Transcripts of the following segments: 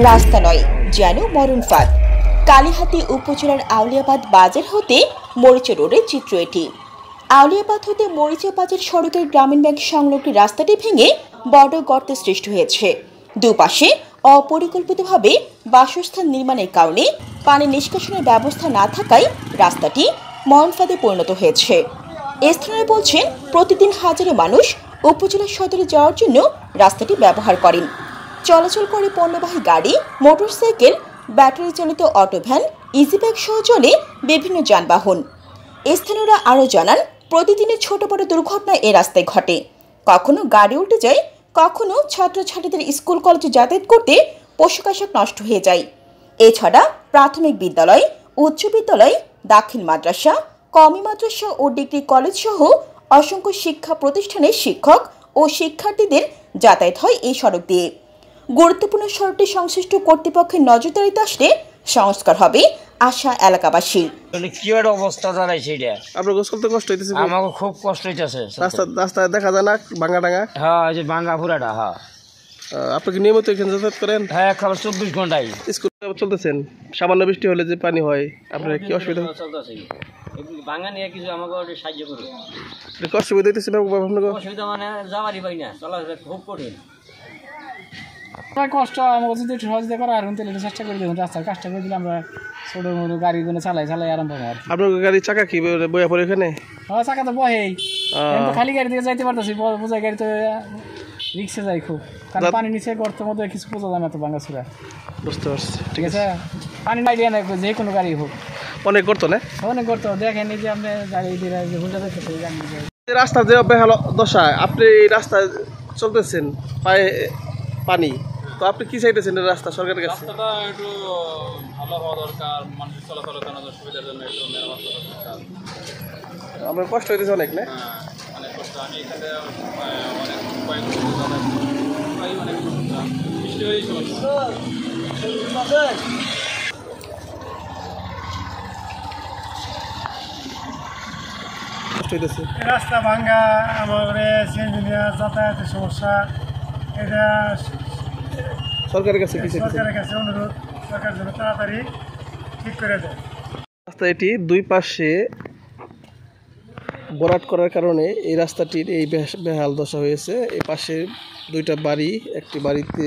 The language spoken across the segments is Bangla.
রাস্তা নয় যেন মরণ ফাঁদ। কালিহাতী উপজেলার আউলিয়াবাদ বাজার হতে মরিচা রোডের চিত্র এটি। আউলিয়াবাদ হতে মরিচা বাজার সড়কের গ্রামীণ ব্যাংক সংলগ্ন রাস্তাটি ভেঙে বড় গর্তের সৃষ্টি হয়েছে। দুপাশে অপরিকল্পিতভাবে বাসস্থান নির্মাণের কারণে পানি নিষ্কাশনের ব্যবস্থা না থাকায় রাস্তাটি মরণ ফাঁদে পরিণত হয়েছে। স্থানীয়রা বলছেন, প্রতিদিন হাজারো মানুষ উপজেলা সদরে যাওয়ার জন্য রাস্তাটি ব্যবহার করেন। চলাচল করে পণ্যবাহী গাড়ি, মোটরসাইকেল, ব্যাটারি চালিত অটোভ্যান, ইজিব্যাগ সহ চলে বিভিন্ন যানবাহন। স্থানীয়রা আরও জানান, প্রতিদিনের ছোট বড় দুর্ঘটনা এ রাস্তায় ঘটে। কখনো গাড়ি উল্টে যায়, কখনো ছাত্রছাত্রীদের স্কুল কলেজে যাতায়াত করতে পোশাক আশাক নষ্ট হয়ে যায়। এছাড়া প্রাথমিক বিদ্যালয়, উচ্চ বিদ্যালয়, দাখিল মাদ্রাসা, কওমি মাদ্রাসা ও ডিগ্রি কলেজ সহ অসংখ্য শিক্ষা প্রতিষ্ঠানের শিক্ষক ও শিক্ষার্থীদের যাতায়াত হয় এই সড়ক দিয়ে। গুরুত্বপূর্ণ সড়কটি সংশ্লিষ্ট কর্তৃপক্ষের নজরদারিতে আসলে সংস্কার হবে আশা এলাকাবাসীর। কি একটা অবস্থা জানাই সেটা আপনার চলতে কষ্ট হইতেছে? আমাকে খুব কষ্ট হইতেছে। রাস্তায় দেখা যায় না ভাঙা টাঙা? হ্যাঁ, এই যে ভাঙা পুরাটা। হ্যাঁ, আপনি কি নিয়মিত এখানে যাতায়াত করেন? হ্যাঁ, খাবার 24 ঘন্টায়। স্কুল চলতেছেন, সামান্য বৃষ্টি হলে যে পানি হয়, আপনার কি অসুবিধা চলতেছে? ভাঙা নিয়ে কিছু আমাকে সাহায্য করুন। অসুবিধা হইতেছে? অসুবিধা মানে যাওয়ারই পাই না, চলাফেরা খুব কঠিন। কষ্ট আমাকে যদি একটু সহযোগিতা করা আর তেলে চেষ্টা করে দেবেন, রাস্তার কাজটা করে দিলে আমরা ছোটো মোটো গাড়িগুলো চালাই আরম্ভ হয়। আপনার গাড়ির চাকা কি বইয়া পড়ে এখানে? হ্যাঁ, চাকা তো বহেই, খালি গাড়ি দিয়ে যাইতে পারতেছি, বোঝাই গাড়ি তো রিক্সে যাই খুব, কারণ পানি নিচে গর্তের মধ্যে কিছু বোঝা যায় না তো ভাঙাচুরা। বুঝতে পারছি, ঠিক আছে। পানি আইডিয়া নেই যে কোনো গাড়ি হোক, অনেক গর্ত না? অনেক গর্ত দেখেন, এই যে আপনি গাড়ি দিয়ে যে হুন্ডা দেখতেছে রাস্তা যে বেহাল দশা, আপনি এই রাস্তায় চলতেছেন, পায়ে পানি, তো আপনি কি চাইতেছেন রাস্তা সরকারের কাছে? রাস্তাটা একটু ভালো হওয়া দরকার, মানুষের চলাচলের জন্য সুবিধার জন্য একটু মেরামত করা দরকার। আমার কষ্ট হইতেছে অনেক না? অনেক কষ্ট। আমি এখানে অনেক অনেক বৃষ্টি হয়েই সমস্যা। রাস্তা ভাঙ্গা, আমাদের যাতায়াতের সমস্যা, এটা সরকারের কাছে কি সরকারের কাছে অনুরোধ, সরকার যেন তাড়াতাড়ি ঠিক করে দেয়। রাস্তা এটি দুই পাশে ভরাট করার কারণে এই রাস্তাটির এই বেহাল দশা হয়েছে। এই পাশে দুইটা বাড়ি, একটি বাড়িতে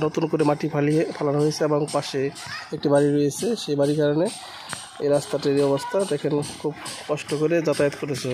নতুন করে মাটি ফালানো হয়েছে এবং পাশে একটি বাড়ি রয়েছে। সেই বাড়ির কারণে এই রাস্তাটির অবস্থা দেখেন, খুব কষ্ট করে যাতায়াত করেছে।